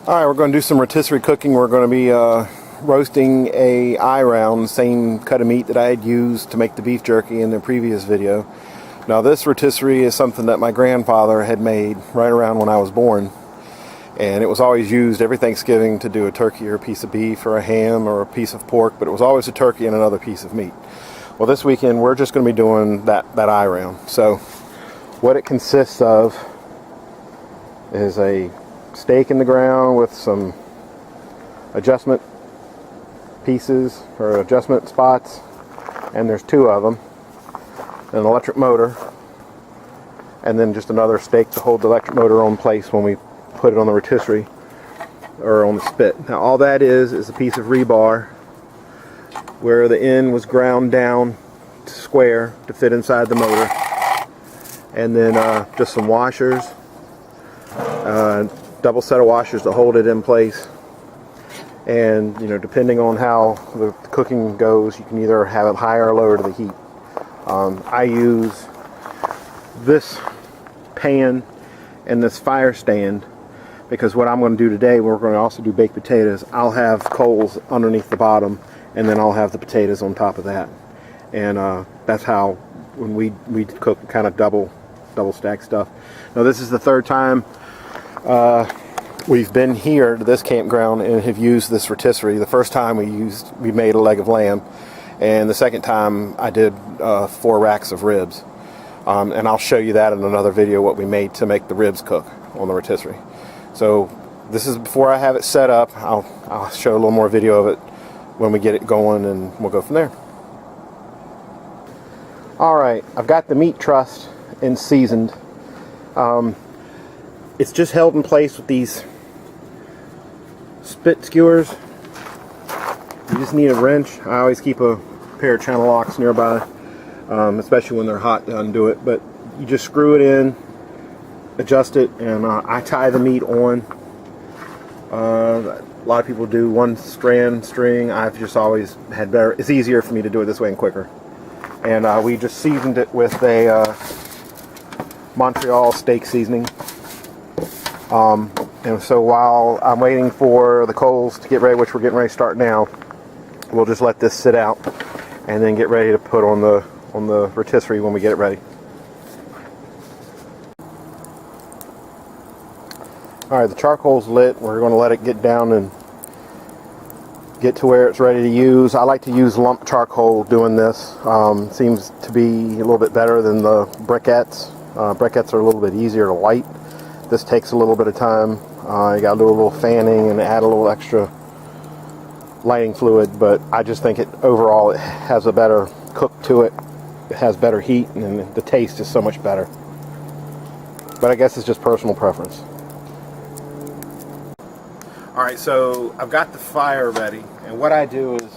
Alright, we're going to do some rotisserie cooking. We're going to be roasting a eye round, same cut of meat that I had used to make the beef jerky in the previous video. Now this rotisserie is something that my grandfather had made right around when I was born. And it was always used every Thanksgiving to do a turkey or a piece of beef or a ham or a piece of pork, but it was always a turkey and another piece of meat. Well, this weekend we're just going to be doing that eye round. So what it consists of is a stake in the ground with some adjustment pieces or adjustment spots, and there's two of them, an electric motor, and then just another stake to hold the electric motor on place when we put it on the rotisserie or on the spit. Now all that is a piece of rebar where the end was ground down to square to fit inside the motor, and then just some washers, double set of washers to hold it in place. And you know, depending on how the cooking goes, you can either have it higher or lower to the heat. I use this pan and this fire stand because what I'm going to do today, we're going to also do baked potatoes. I'll have coals underneath the bottom, and then I'll have the potatoes on top of that. And that's how when we cook, kind of double stack stuff. Now this is the third time we've been here to this campground and have used this rotisserie. The first time we made a leg of lamb, and the second time I did 4 racks of ribs. And I'll show you that in another video, what we made to make the ribs cook on the rotisserie. So this is before I have it set up. I'll show a little more video of it when we get it going, and we'll go from there. Alright, I've got the meat trussed and seasoned. It's just held in place with these spit skewers. You just need a wrench. I always keep a pair of channel locks nearby, especially when they're hot to undo it. But you just screw it in, adjust it, and I tie the meat on. A lot of people do one strand string. I've just always had better. It's easier for me to do it this way and quicker. And we just seasoned it with a Montreal steak seasoning. And so while I'm waiting for the coals to get ready, which we're getting ready to start now, we'll just let this sit out and then get ready to put on the rotisserie when we get it ready. Alright, the charcoal's lit. We're going to let it get down and get to where it's ready to use. I like to use lump charcoal doing this. Seems to be a little bit better than the briquettes. Briquettes are a little bit easier to light. This takes a little bit of time. You got to do a little fanning and add a little extra lighting fluid, but I just think it overall it has a better cook to it. It has better heat, and the taste is so much better. But I guess it's just personal preference. Alright, so I've got the fire ready, and what I do is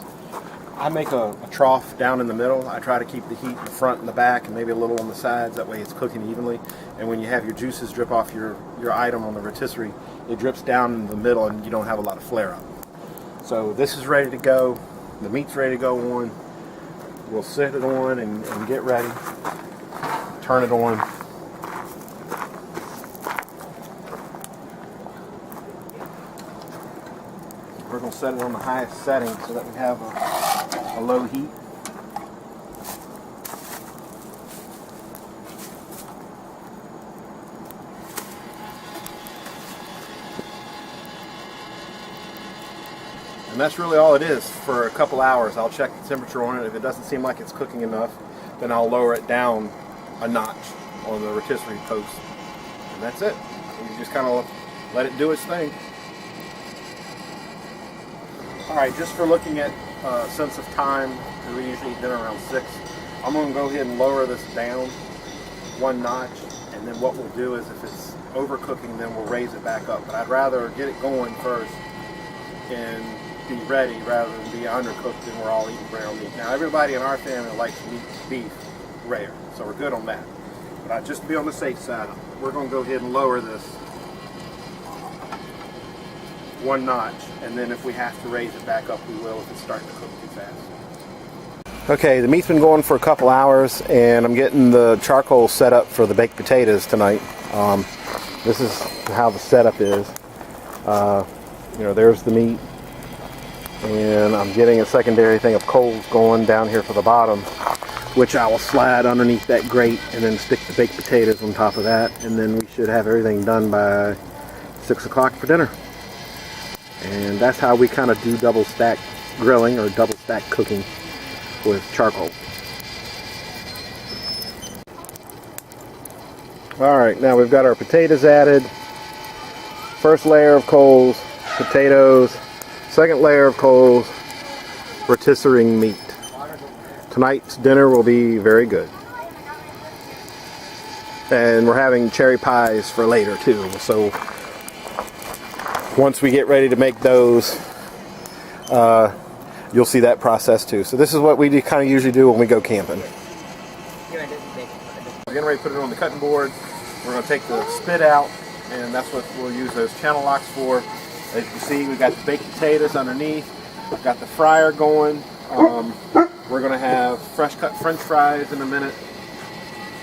I make a trough down in the middle. I try to keep the heat in the front and the back and maybe a little on the sides, that way it's cooking evenly. And when you have your juices drip off your item on the rotisserie, it drips down in the middle and you don't have a lot of flare up. So this is ready to go. The meat's ready to go on. We'll set it on and get ready. Turn it on. We're going to set it on the highest setting so that we have a low heat. And that's really all it is for a couple hours. I'll check the temperature on it. If it doesn't seem like it's cooking enough, then I'll lower it down a notch on the rotisserie post. And that's it. You just kind of let it do its thing. Alright, just for looking at sense of time, because we usually eat dinner around 6, I'm going to go ahead and lower this down 1 notch, and then what we'll do is if it's overcooking, then we'll raise it back up. But I'd rather get it going first and be ready rather than be undercooked and we're all eating ground meat. Now everybody in our family likes beef rare, so we're good on that. But just to be on the safe side, we're going to go ahead and lower this 1 notch, and then if we have to raise it back up, we will if it's starting to cook too fast. Okay, the meat's been going for a couple hours, and I'm getting the charcoal set up for the baked potatoes tonight. This is how the setup is. You know, there's the meat. And I'm getting a secondary thing of coals going down here for the bottom, which I will slide underneath that grate and then stick the baked potatoes on top of that. And then we should have everything done by 6 o'clock for dinner. And that's how we kind of do double stack grilling or double stack cooking with charcoal. Alright, now we've got our potatoes added. First layer of coals, potatoes. Second layer of coals, rotisserie meat. Tonight's dinner will be very good. And we're having cherry pies for later too. So once we get ready to make those, you'll see that process too. So this is what we kind of usually do when we go camping. We're getting ready to put it on the cutting board. We're going to take the spit out, and that's what we'll use those channel locks for. As you see, we've got the baked potatoes underneath. We've got the fryer going. We're going to have fresh cut French fries in a minute.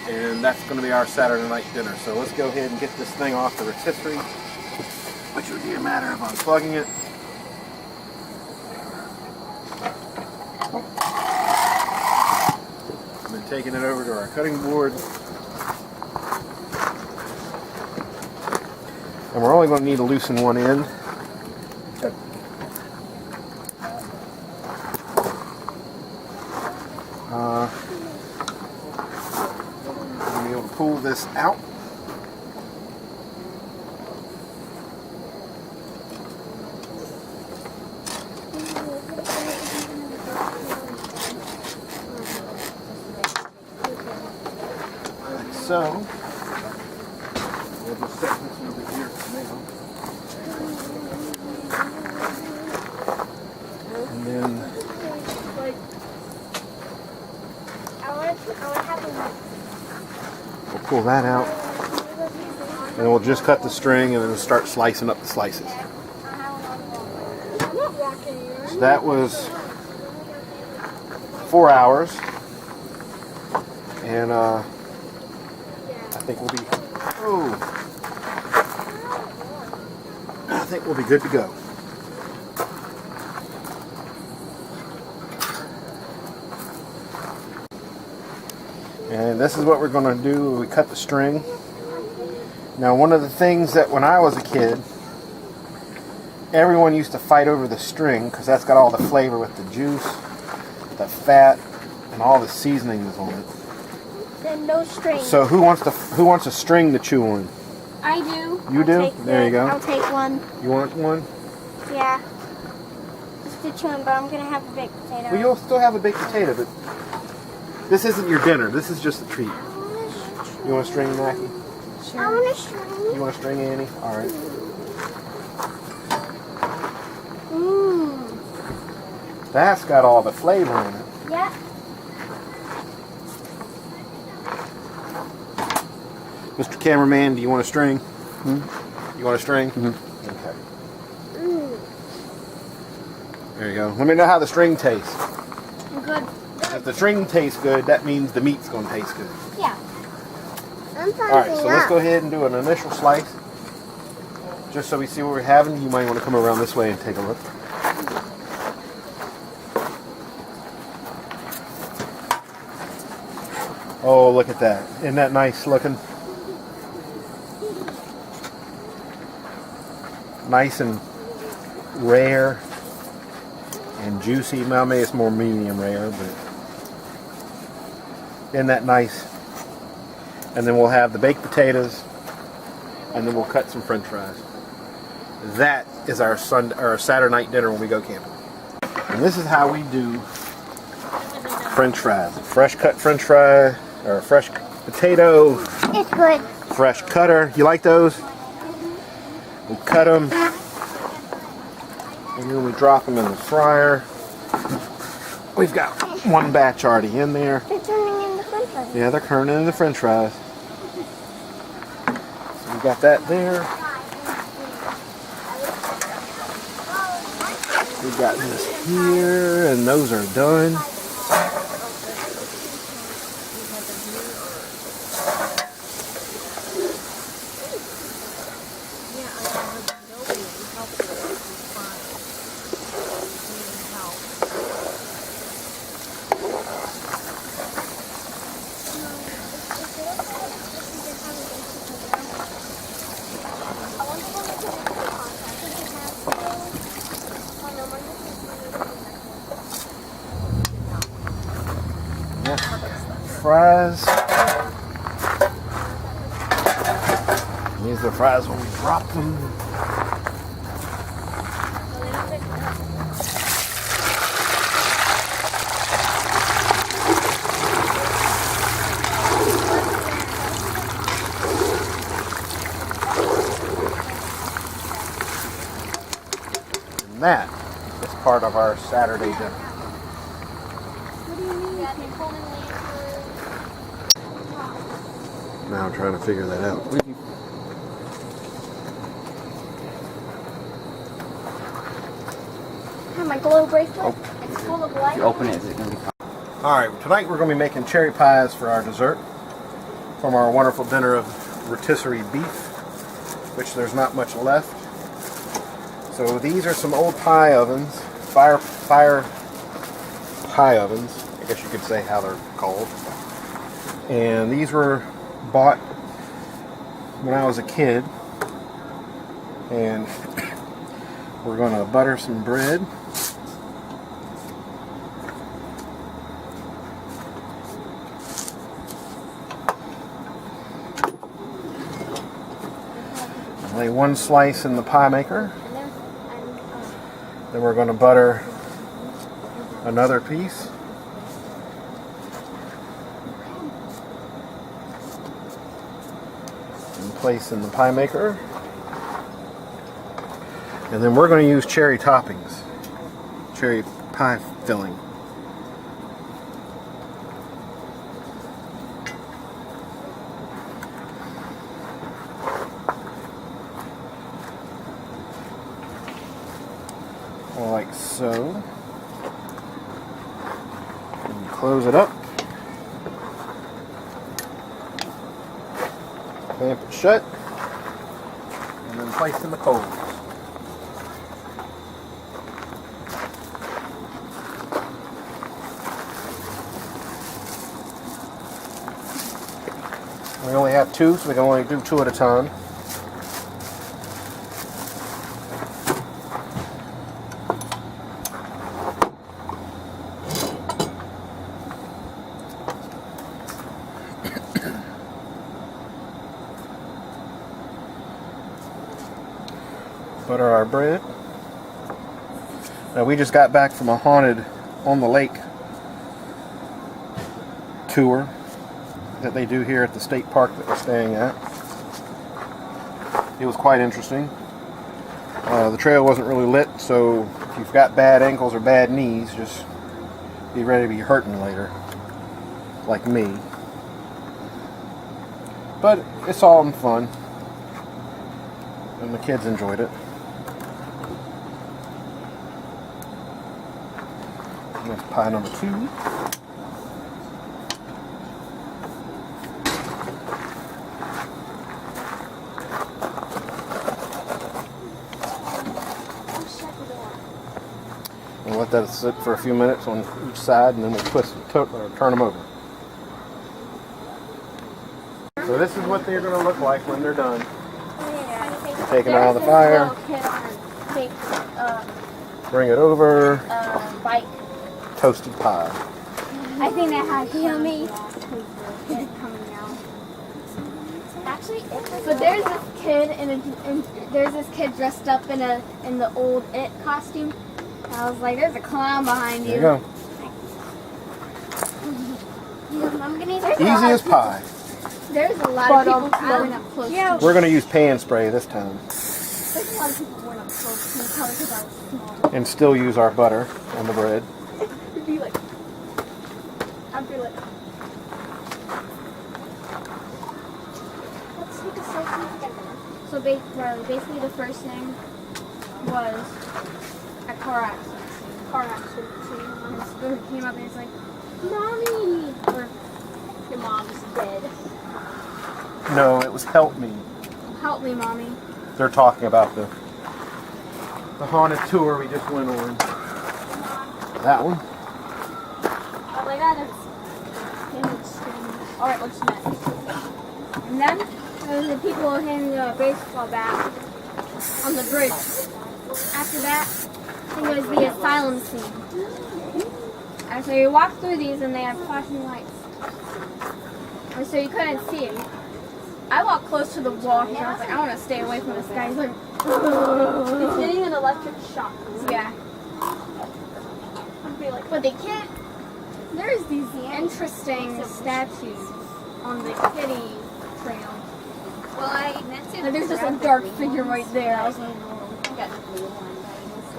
And that's going to be our Saturday night dinner. So let's go ahead and get this thing off the rotisserie, which would be a matter of unplugging it. And then taking it over to our cutting board. And we're only going to need to loosen one end. We'll be able to pull this out. Like so. We'll just set this over here for now. And then we'll pull that out. And we'll just cut the string and then start slicing up the slices. So that was 4 hours. And I think we'll be good to go. And this is what we're going to do when we cut the string. Now, one of the things that when I was a kid, everyone used to fight over the string because that's got all the flavor with the juice, the fat, and all the seasonings on it. Then no string. So who wants a string to chew on? I do. You do? There you go. I'll take one. You want one? Yeah. Just to chew on, but I'm going to have a baked potato. Well, you'll still have a baked potato, but this isn't your dinner. This is just a treat. You want a string, Mackie? Sure. I want a string. You want a string, Annie? All right. Mmm. That's got all the flavor in it. Yeah. Mr. Cameraman, do you want a string? You want a string? Okay. There you go. Let me know how the string tastes. Good. If the string tastes good, that means the meat's going to taste good. Yeah. Alright, so let's go ahead and do an initial slice. Just so we see what we're having, you might want to come around this way and take a look. Oh, look at that. Isn't that nice looking? Nice and rare and juicy. Well, maybe it's more medium rare, but isn't that nice? And then we'll have the baked potatoes, and then we'll cut some French fries. That is our Saturday night dinner when we go camping. And this is how we do French fries. Fresh cut French fry, or a fresh potato. It's good. Fresh cutter. You like those? We cut them, and then we drop them in the fryer. We've got one batch already in there. They're turning into French fries. Yeah, they're turning into French fries. So we got that there. We've got this here, and those are done. fries. These are the fries when we drop them. And that is part of our Saturday dinner. What do you mean? Now I'm trying to figure that out. I have my glow bracelet. Oh. It's full of light. If you open it, is it going to be... Alright, tonight we're going to be making cherry pies for our dessert from our wonderful dinner of rotisserie beef, which there's not much left. So these are some old pie ovens, fire pie ovens, I guess you could say how they're called. And these were bought when I was a kid. And we're going to butter some bread. Lay one slice in the pie maker. Then we're going to butter another piece. And place in the pie maker. And then we're going to use cherry toppings. Cherry pie filling. Like so. And close it up. Clamp it shut. And then place in the coals. We only have two, so we can only do two at a time. Butter our bread. Now we just got back from a haunted on the lake tour that they do here at the state park that we're staying at. It was quite interesting. The trail wasn't really lit, so if you've got bad ankles or bad knees, just be ready to be hurting later, like me. But it's all in fun, and the kids enjoyed it. And that's pie number 2. We'll let that sit for a few minutes on each side, and then we'll turn them over. So this is what they're going to look like when they're done. Taking it out of the fire. Bring it over. Bike. Toasted pie. I think that has yummy. Coming out. Actually, But there's this kid there's this kid dressed up in the old It costume. I was like, there's a clown behind you. There you go. I'm gonna Easy as pie. There's a lot of people going up close. Yeah. We're going to use pan spray this time. There's a lot of people going up close to me, probably because I was small. And still use our butter on the bread. I'd be like, let's take a selfie together. So basically the first thing was a car accident. And this girl came up and it's like, Mommy! Or, your mom's dead. No, it was help me. Help me, Mommy. They're talking about the haunted tour we just went on. That one. I was like, that is interesting. Alright, what's next? And then there was the people handing a baseball bat on the bridge. After that, I think it was the asylum scene. And so you walk through these and they have flashing lights. and so you couldn't see him. I walked close to the wall because I was like, I want to stay away from this guy. He's like, It's getting an electric shock. yeah. But they can't. There's these interesting statues on the kitty trail. Well, I meant to. Like, there's just a dark figure right there. I was like,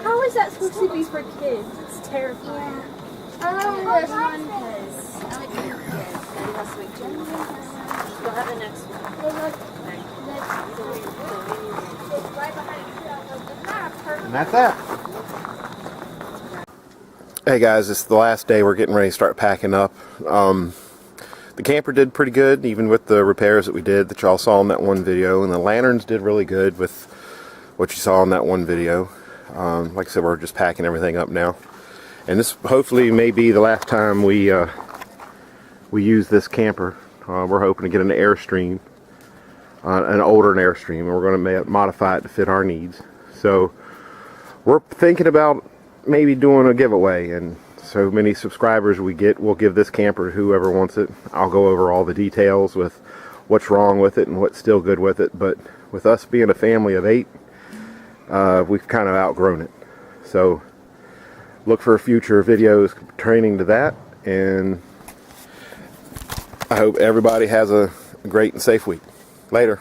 How is that supposed to be for kids? It's terrifying. I love this one. I like the kids. Daddy has sweet Jenny. You'll have the next one. And that's that. Hey guys, it's the last day. We're getting ready to start packing up. The camper did pretty good, even with the repairs that we did that y'all saw in that one video. And the lanterns did really good with what you saw in that one video. Like I said, we're just packing everything up now. And this hopefully may be the last time we use this camper. We're hoping to get an Airstream, an older Airstream, and we're going to modify it to fit our needs. So we're thinking about maybe doing a giveaway, and so many subscribers we get, we'll give this camper to whoever wants it. I'll go over all the details with what's wrong with it and what's still good with it. But with us being a family of 8, we've kind of outgrown it. So look for future videos pertaining to that, and I hope everybody has a great and safe week. Later.